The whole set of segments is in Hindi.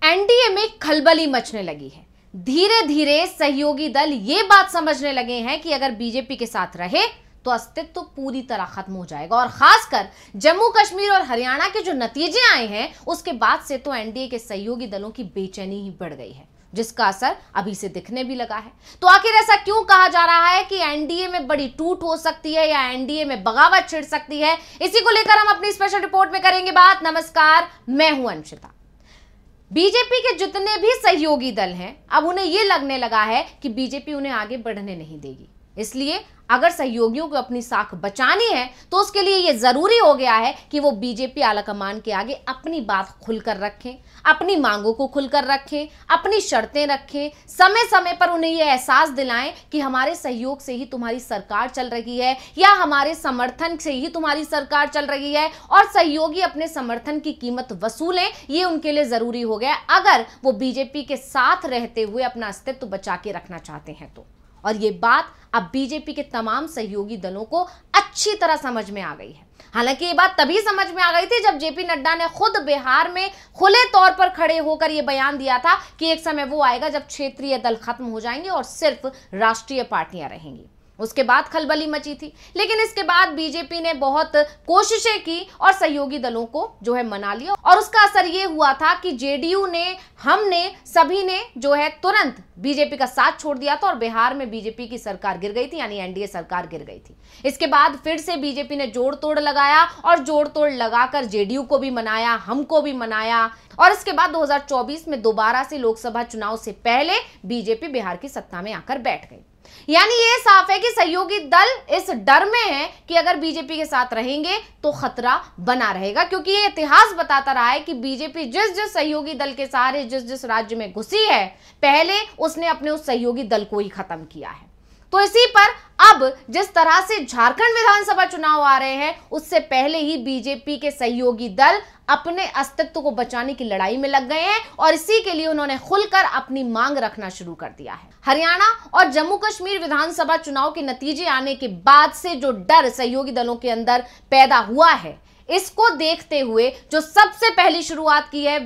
एनडीए में खलबली मचने लगी है। धीरे धीरे सहयोगी दल ये बात समझने लगे हैं कि अगर बीजेपी के साथ रहे तो अस्तित्व तो पूरी तरह खत्म हो जाएगा। और खासकर जम्मू कश्मीर और हरियाणा के जो नतीजे आए हैं उसके बाद से तो एनडीए के सहयोगी दलों की बेचैनी ही बढ़ गई है, जिसका असर अभी से दिखने भी लगा है। तो आखिर ऐसा क्यों कहा जा रहा है कि एनडीए में बड़ी टूट हो सकती है या एनडीए में बगावत छिड़ सकती है, इसी को लेकर हम अपनी स्पेशल रिपोर्ट में करेंगे बात। नमस्कार, मैं हूं अंशिता। बीजेपी के जितने भी सहयोगी दल हैं, अब उन्हें यह लगने लगा है कि बीजेपी उन्हें आगे बढ़ने नहीं देगी। इसलिए अगर सहयोगियों को अपनी साख बचानी है तो उसके लिए यह जरूरी हो गया है कि वो बीजेपी आलाकमान के आगे अपनी बात खुलकर रखें, अपनी मांगों को खुलकर रखें, अपनी शर्तें रखें, समय समय पर उन्हें यह एहसास दिलाएं कि हमारे सहयोग से ही तुम्हारी सरकार चल रही है या हमारे समर्थन से ही तुम्हारी सरकार चल रही है, और सहयोगी अपने समर्थन की कीमत वसूलें, ये उनके लिए जरूरी हो गया अगर वो बीजेपी के साथ रहते हुए अपना अस्तित्व बचा के रखना चाहते हैं तो। और ये बात अब बीजेपी के तमाम सहयोगी दलों को अच्छी तरह समझ में आ गई है। हालांकि ये बात तभी समझ में आ गई थी जब जेपी नड्डा ने खुद बिहार में खुले तौर पर खड़े होकर यह बयान दिया था कि एक समय वो आएगा जब क्षेत्रीय दल खत्म हो जाएंगे और सिर्फ राष्ट्रीय पार्टियां रहेंगी। उसके बाद खलबली मची थी, लेकिन इसके बाद बीजेपी ने बहुत कोशिशें की और सहयोगी दलों को जो है मना लिया, और उसका असर ये हुआ था कि जेडीयू ने, हमने, सभी ने जो है तुरंत बीजेपी का साथ छोड़ दिया था और बिहार में बीजेपी की सरकार गिर गई थी, यानी एनडीए सरकार गिर गई थी। इसके बाद फिर से बीजेपी ने जोड़ तोड़ लगाया और जोड़ तोड़ लगाकर जेडीयू को भी मनाया, हमको भी मनाया, और इसके बाद 2024 में दोबारा से लोकसभा चुनाव से पहले बीजेपी बिहार की सत्ता में आकर बैठ गई। यानी ये साफ है कि सहयोगी दल इस डर में है कि अगर बीजेपी के साथ रहेंगे तो खतरा बना रहेगा, क्योंकि ये इतिहास बताता रहा है कि बीजेपी जिस जिस सहयोगी दल के सहारे जिस जिस राज्य में घुसी है, पहले उसने अपने उस सहयोगी दल को ही खत्म किया है। तो इसी पर अब जिस तरह से झारखंड विधानसभा चुनाव आ रहे हैं, उससे पहले ही बीजेपी के सहयोगी दल अपने अस्तित्व को बचाने की लड़ाई में लग गए हैं और इसी के लिए उन्होंने खुलकर अपनी मांग रखना शुरू कर दिया है। हरियाणा और जम्मू कश्मीर विधानसभा चुनाव के नतीजे आने के बाद से जो डर सहयोगी दलों के अंदर पैदा हुआ है, इसको देखते हुए जो सबसे पहली शुरुआत की है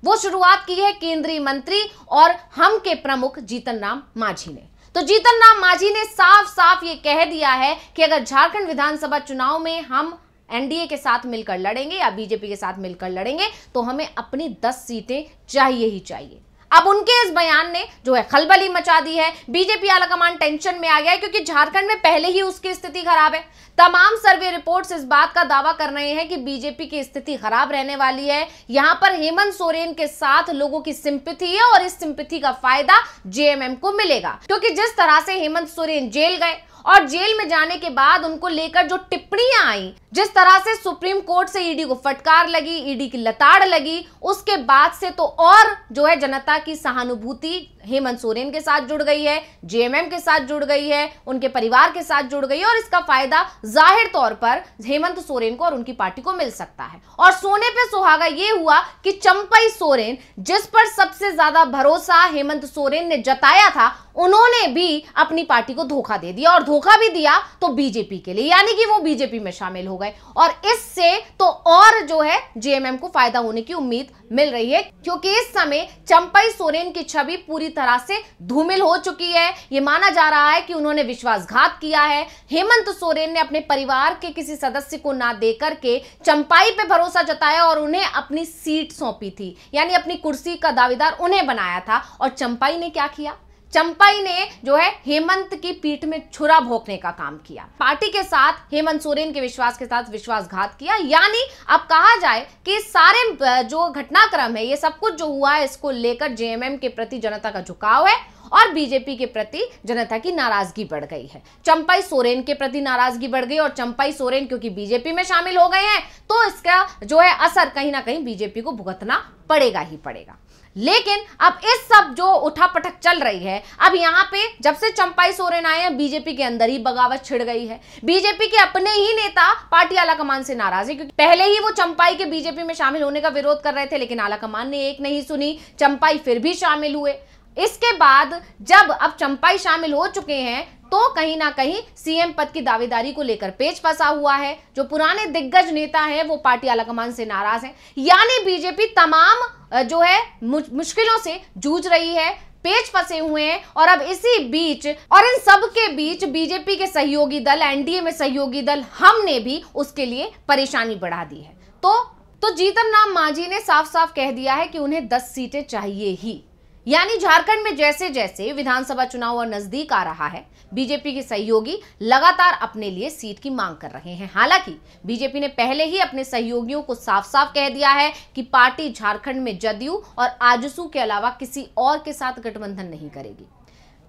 वो शुरुआत की है केंद्रीय मंत्री और हम के प्रमुख जीतन राम मांझी ने। तो जीतन राम मांझी ने साफ साफ ये कह दिया है कि अगर झारखंड विधानसभा चुनाव में हम एनडीए के साथ मिलकर लड़ेंगे या बीजेपी के साथ मिलकर लड़ेंगे तो हमें अपनी 10 सीटें चाहिए ही चाहिए। अब उनके इस बयान ने जो है खलबली मचा दी है। बीजेपी आलाकमान टेंशन में आ गया है क्योंकि झारखंड में पहले ही उसकी स्थिति खराब है। तमाम सर्वे रिपोर्ट्स इस बात का दावा कर रहे हैं कि बीजेपी की स्थिति खराब रहने वाली है। यहां पर हेमंत सोरेन के साथ लोगों की सिंपैथी है और इस सिंपैथी का फायदा जेएमएम को मिलेगा, क्योंकि जिस तरह से हेमंत सोरेन जेल गए और जेल में जाने के बाद उनको लेकर जो टिप्पणियां आई, जिस तरह से सुप्रीम कोर्ट से ईडी को फटकार लगी, ईडी की लताड़ लगी, उसके बाद से तो और जो है जनता की सहानुभूति हेमंत सोरेन के साथ जुड़ गई है, जेएमएम के साथ जुड़ गई है, उनके परिवार के साथ जुड़ गई है, और इसका फायदा जाहिर तौर पर हेमंत सोरेन को और उनकी पार्टी को मिल सकता है। और सोने पे सुहागा ये हुआ कि चंपई सोरेन, जिस पर सबसे ज्यादा भरोसा हेमंत सोरेन ने जताया था, उन्होंने भी अपनी पार्टी को धोखा दे दिया, और धोखा भी दिया तो बीजेपी के लिए, यानी कि वो बीजेपी में शामिल हो गए। और इससे तो और जो है जेएमएम को फायदा होने की उम्मीद मिल रही है, क्योंकि इस समय चंपई सोरेन की छवि पूरी तरह से धूमिल हो चुकी है। यह माना जा रहा है कि उन्होंने विश्वासघात किया है। हेमंत सोरेन ने अपने परिवार के किसी सदस्य को ना देकर के चंपई पे भरोसा जताया और उन्हें अपनी सीट सौंपी थी, यानी अपनी कुर्सी का दावेदार उन्हें बनाया था। और चंपई ने क्या किया? चंपई ने जो है हेमंत की पीठ में छुरा भोंकने का काम किया, पार्टी के साथ हेमंत सोरेन के विश्वास के साथ विश्वासघात किया। यानी अब कहा जाए कि सारे जो घटनाक्रम है, ये सब कुछ जो हुआ है, इसको लेकर जेएमएम के प्रति जनता का झुकाव है और बीजेपी के प्रति जनता की नाराजगी बढ़ गई है। चंपई सोरेन के प्रति नाराजगी बढ़ गई और चंपई सोरेन क्योंकि बीजेपी में शामिल हो गए हैं तो इसका जो है असर कहीं ना कहीं बीजेपी को भुगतना पड़ेगा ही पड़ेगा। लेकिन अब इस सब जो उठापटक चल रही है, अब यहाँ पे जब से चंपई सोरेन आए हैं, बीजेपी के अंदर ही बगावत छिड़ गई है। बीजेपी के अपने ही नेता पार्टी आलाकमान से नाराज है, क्योंकि पहले ही वो चंपई के बीजेपी में शामिल होने का विरोध कर रहे थे, लेकिन आलाकमान ने एक नहीं सुनी, चंपई फिर भी शामिल हुए। इसके बाद जब अब चंपाई शामिल हो चुके हैं तो कहीं ना कहीं सीएम पद की दावेदारी को लेकर पेच फंसा हुआ है। जो पुराने दिग्गज नेता हैं वो पार्टी आलाकमान से नाराज हैं, यानी बीजेपी तमाम जो है मुश्किलों से जूझ रही है, पेच फंसे हुए हैं। और अब इसी बीच और इन सब के बीच बीजेपी के सहयोगी दल, एनडीए में सहयोगी दल हमने भी उसके लिए परेशानी बढ़ा दी है। तो जीतन राम मांझी ने साफ साफ कह दिया है कि उन्हें 10 सीटें चाहिए ही। यानी झारखंड में जैसे जैसे विधानसभा चुनाव और नजदीक आ रहा है, बीजेपी के सहयोगी लगातार अपने लिए सीट की मांग कर रहे हैं। हालांकि बीजेपी ने पहले ही अपने सहयोगियों को साफ साफ कह दिया है कि पार्टी झारखंड में जदयू और आजसू के अलावा किसी और के साथ गठबंधन नहीं करेगी।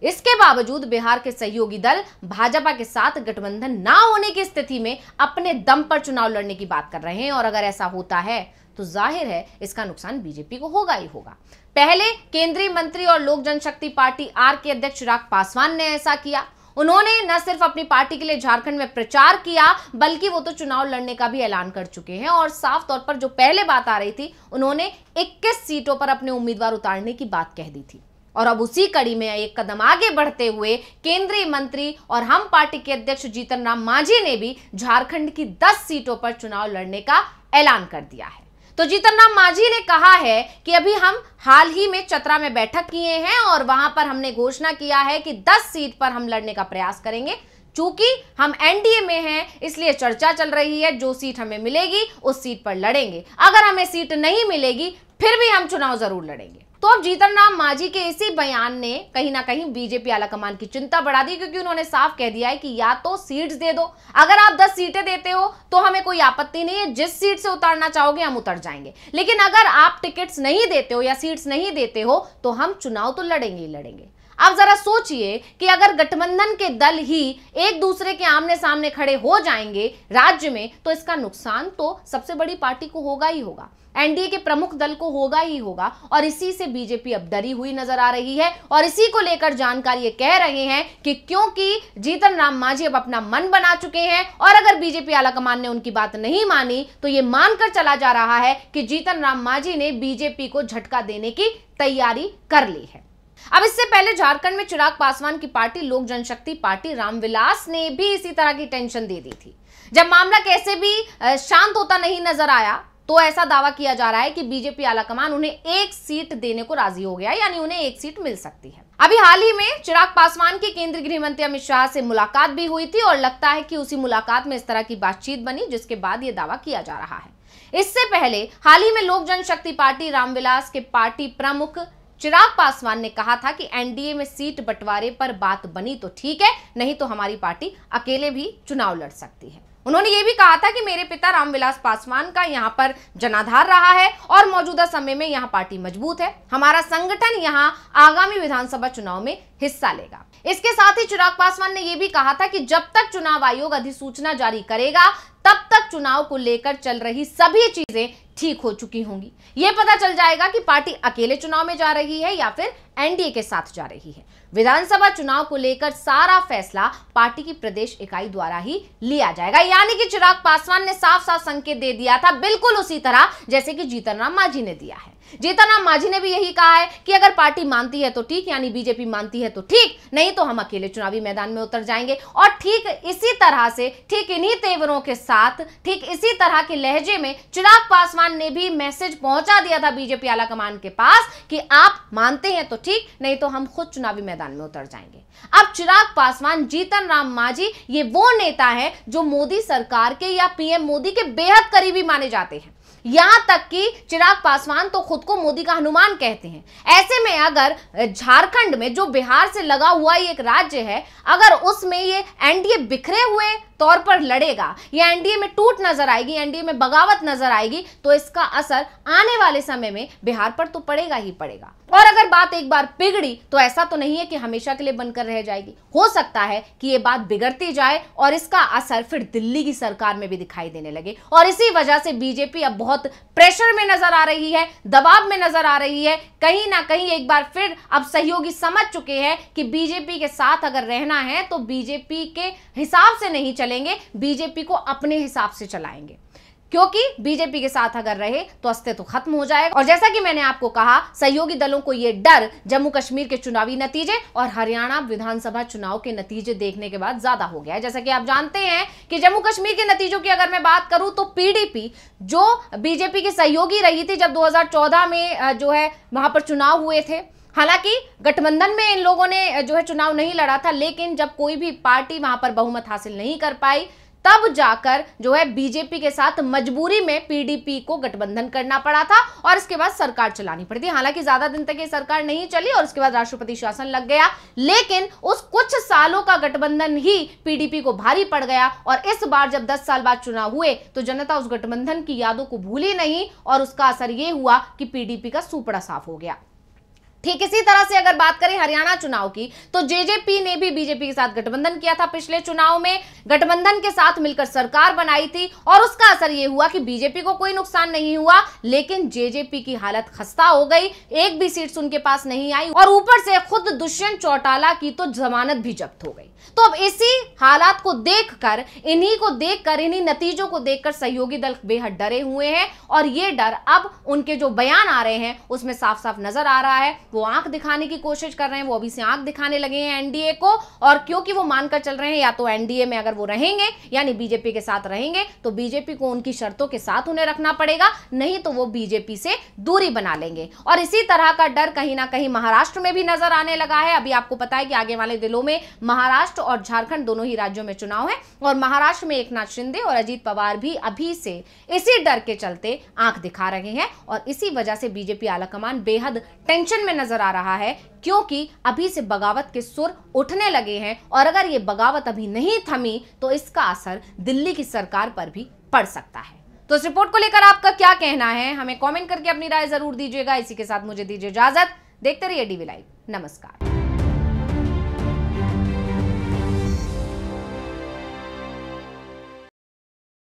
इसके बावजूद बिहार के सहयोगी दल भाजपा के साथ गठबंधन ना होने की स्थिति में अपने दम पर चुनाव लड़ने की बात कर रहे हैं। और अगर ऐसा होता है तो जाहिर है इसका नुकसान बीजेपी को होगा ही होगा। पहले केंद्रीय मंत्री और लोक जनशक्ति पार्टी आर के अध्यक्ष चिराग पासवान ने ऐसा किया। उन्होंने न सिर्फ अपनी पार्टी के लिए झारखंड में प्रचार किया, बल्कि वो तो चुनाव लड़ने का भी ऐलान कर चुके हैं। और साफ तौर पर जो पहले बात आ रही थी, उन्होंने 21 सीटों पर अपने उम्मीदवार उतारने की बात कह दी थी। और अब उसी कड़ी में एक कदम आगे बढ़ते हुए केंद्रीय मंत्री और हम पार्टी के अध्यक्ष जीतन राम मांझी ने भी झारखंड की 10 सीटों पर चुनाव लड़ने का ऐलान कर दिया है। तो जीतन राम मांझी ने कहा है कि अभी हम हाल ही में चतरा में बैठक किए हैं और वहां पर हमने घोषणा किया है कि 10 सीट पर हम लड़ने का प्रयास करेंगे। चूंकि हम एनडीए में हैं, इसलिए चर्चा चल रही है जो सीट हमें मिलेगी उस सीट पर लड़ेंगे। अगर हमें सीट नहीं मिलेगी फिर भी हम चुनाव जरूर लड़ेंगे। तो अब जीतन राम मांझी के इसी बयान ने कहीं ना कहीं बीजेपी आलाकमान की चिंता बढ़ा दी, क्योंकि उन्होंने साफ कह दिया है कि या तो सीट्स दे दो, अगर आप 10 सीटें देते हो तो हमें कोई आपत्ति नहीं है, जिस सीट से उतारना चाहोगे हम उतर जाएंगे। लेकिन अगर आप टिकट्स नहीं देते हो या सीट्स नहीं देते हो तो हम चुनाव तो लड़ेंगे ही लड़ेंगे। अब जरा सोचिए कि अगर गठबंधन के दल ही एक दूसरे के आमने सामने खड़े हो जाएंगे राज्य में, तो इसका नुकसान तो सबसे बड़ी पार्टी को होगा ही होगा, एनडीए के प्रमुख दल को होगा ही होगा। और इसी से बीजेपी अब डरी हुई नजर आ रही है। और इसी को लेकर जानकारी ये कह रहे हैं कि क्योंकि जीतन राम मांझी अब अपना मन बना चुके हैं और अगर बीजेपी आलाकमान ने उनकी बात नहीं मानी तो ये मानकर चला जा रहा है कि जीतन राम मांझी ने बीजेपी को झटका देने की तैयारी कर ली है। अब इससे पहले झारखंड में चिराग पासवान की पार्टी लोक जनशक्ति पार्टी रामविलास ने भी इसी तरह की टेंशन दे दी थी। जब मामला कैसे भी शांत होता नहीं नजर आया तो ऐसा दावा किया जा रहा है कि बीजेपी आलाकमान उन्हें 1 सीट देने को राजी हो गया, यानी उन्हें 1 सीट मिल सकती है। अभी हाल ही में चिराग पासवान की केंद्रीय गृह मंत्री अमित शाह से मुलाकात भी हुई थी और लगता है कि उसी मुलाकात में इस तरह की बातचीत बनी जिसके बाद यह दावा किया जा रहा है। इससे पहले हाल ही में लोक जनशक्ति पार्टी रामविलास के पार्टी प्रमुख चिराग पासवान ने कहा था कि एनडीए में सीट बंटवारे पर बात बनी तो ठीक है, नहीं तो हमारी पार्टी अकेले भी चुनाव लड़ सकती है। उन्होंने ये भी कहा था कि मेरे पिता रामविलास पासवान का यहाँ पर जनाधार रहा है और मौजूदा समय में यहाँ पार्टी मजबूत है। हमारा संगठन यहाँ आगामी विधानसभा चुनाव में हिस्सा लेगा। इसके साथ ही चिराग पासवान ने यह भी कहा था कि जब तक चुनाव आयोग अधिसूचना जारी करेगा तब तक चुनाव को लेकर चल रही सभी चीजें ठीक हो चुकी होंगी। यह पता चल जाएगा कि पार्टी अकेले चुनाव में जा रही है या फिर एनडीए के साथ जा रही है। विधानसभा चुनाव को लेकर सारा फैसला पार्टी की प्रदेश इकाई द्वारा ही लिया जाएगा। यानी कि चिराग पासवान ने साफ साफ संकेत दे दिया था, बिल्कुल उसी तरह जैसे कि जीतन राम मांझी ने दिया है। जीतन राम मांझी ने भी यही कहा है कि अगर पार्टी मानती है तो ठीक, यानी बीजेपी मानती है तो ठीक, नहीं तो हम अकेले चुनावी मैदान में उतर जाएंगे। और ठीक इसी तरह से, ठीक इन्हीं तेवरों के साथ, ठीक इसी तरह के लहजे में चिराग पासवान ने भी मैसेज पहुंचा दिया था बीजेपी आलाकमान के पास कि आप मानते हैं तो ठीक, नहीं तो हम खुद चुनावी मैदान में उतर जाएंगे। अब चिराग पासवान, जीतन राम मांझी ये वो नेता है जो मोदी सरकार के या पीएम मोदी के बेहद करीबी माने जाते हैं। यहां तक कि चिराग पासवान तो खुद को मोदी का हनुमान कहते हैं। ऐसे में अगर झारखंड में, जो बिहार से लगा हुआ एक राज्य है, अगर उसमें ये एनडीए बिखरे हुए तौर पर लड़ेगा या एनडीए में टूट नजर आएगी, एनडीए में बगावत नजर आएगी, तो इसका असर आने वाले समय में बिहार पर तो पड़ेगा ही पड़ेगा। और अगर बात एक बार बिगड़ी तो ऐसा तो नहीं है कि हमेशा के लिए बनकर रह जाएगी। हो सकता है कि ये बात बिगड़ती जाए और इसका असर फिर दिल्ली की सरकार में भी दिखाई देने लगे। और इसी वजह से बीजेपी अब बहुत प्रेशर में नजर आ रही है, दबाव में नजर आ रही है। कहीं ना कहीं एक बार फिर अब सहयोगी समझ चुके हैं कि बीजेपी के साथ अगर रहना है तो बीजेपी के हिसाब से नहीं चलेंगे, बीजेपी को अपने हिसाब से चलाएंगे। क्योंकि बीजेपी के साथ अगर रहे तो अस्तित्व खत्म हो जाएगा। और जैसा कि मैंने आपको कहा, सहयोगी दलों को यह डर जम्मू कश्मीर के चुनावी नतीजे और हरियाणा विधानसभा चुनाव के नतीजे देखने के बाद ज्यादा हो गया है। जैसा कि आप जानते हैं कि जम्मू कश्मीर के नतीजों की अगर मैं बात करूं तो पीडीपी जो बीजेपी की सहयोगी रही थी जब 2014 में जो है वहां पर चुनाव हुए थे, हालांकि गठबंधन में इन लोगों ने जो है चुनाव नहीं लड़ा था, लेकिन जब कोई भी पार्टी वहां पर बहुमत हासिल नहीं कर पाई तब जाकर जो है बीजेपी के साथ मजबूरी में पीडीपी को गठबंधन करना पड़ा था और इसके बाद सरकार चलानी पड़ी थी। हालांकि ज्यादा दिन तक ये सरकार नहीं चली और उसके बाद राष्ट्रपति शासन लग गया, लेकिन उस कुछ सालों का गठबंधन ही पीडीपी को भारी पड़ गया। और इस बार जब 10 साल बाद चुनाव हुए तो जनता उस गठबंधन की यादों को भूली नहीं और उसका असर यह हुआ कि पीडीपी का सूपड़ा साफ हो गया। ठीक इसी तरह से अगर बात करें हरियाणा चुनाव की तो जेजेपी ने भी बीजेपी के साथ गठबंधन किया था। पिछले चुनाव में गठबंधन के साथ मिलकर सरकार बनाई थी और उसका असर यह हुआ कि बीजेपी को कोई नुकसान नहीं हुआ, लेकिन जेजेपी की हालत खस्ता हो गई। एक भी सीट उनके पास नहीं आई और ऊपर से खुद दुष्यंत चौटाला की तो जमानत भी जब्त हो गई। तो अब इसी हालात को देखकर, इन्हीं नतीजों को देखकर सहयोगी दल बेहद डरे हुए हैं और ये डर अब उनके जो बयान आ रहे हैं उसमें साफ साफ नजर आ रहा है। वो आंख दिखाने की कोशिश कर रहे हैं, वो अभी से आंख दिखाने लगे हैं एनडीए को, और क्योंकि वो मानकर चल रहे हैं या तो एनडीए में अगर वो रहेंगे यानी बीजेपी के साथ रहेंगे तो बीजेपी को उनकी शर्तों के साथ उन्हें रखना पड़ेगा, नहीं तो वो बीजेपी से दूरी बना लेंगे। और इसी तरह का डर कहीं ना कहीं महाराष्ट्र में भी नजर आने लगा है। अभी आपको पता है कि आगे वाले दिनों में महाराष्ट्र और झारखंड दोनों ही राज्यों में चुनाव है और महाराष्ट्र में एकनाथ शिंदे और अजीत पवार भी अभी से इसी डर के चलते आंख दिखा रहे हैं और इसी वजह से बीजेपी आलाकमान बेहद टेंशन में नजर आ रहा है, क्योंकि अभी से बगावत के सुर उठने लगे हैं और अगर ये बगावत अभी नहीं थमी तो इसका असर दिल्ली की सरकार पर भी पड़ सकता है। तो इस रिपोर्ट को लेकर आपका क्या कहना है, हमें कमेंट करके अपनी राय जरूर दीजिएगा। इसी के साथ मुझे दीजिए इजाजत। देखते रहिए डीवी लाइव। नमस्कार।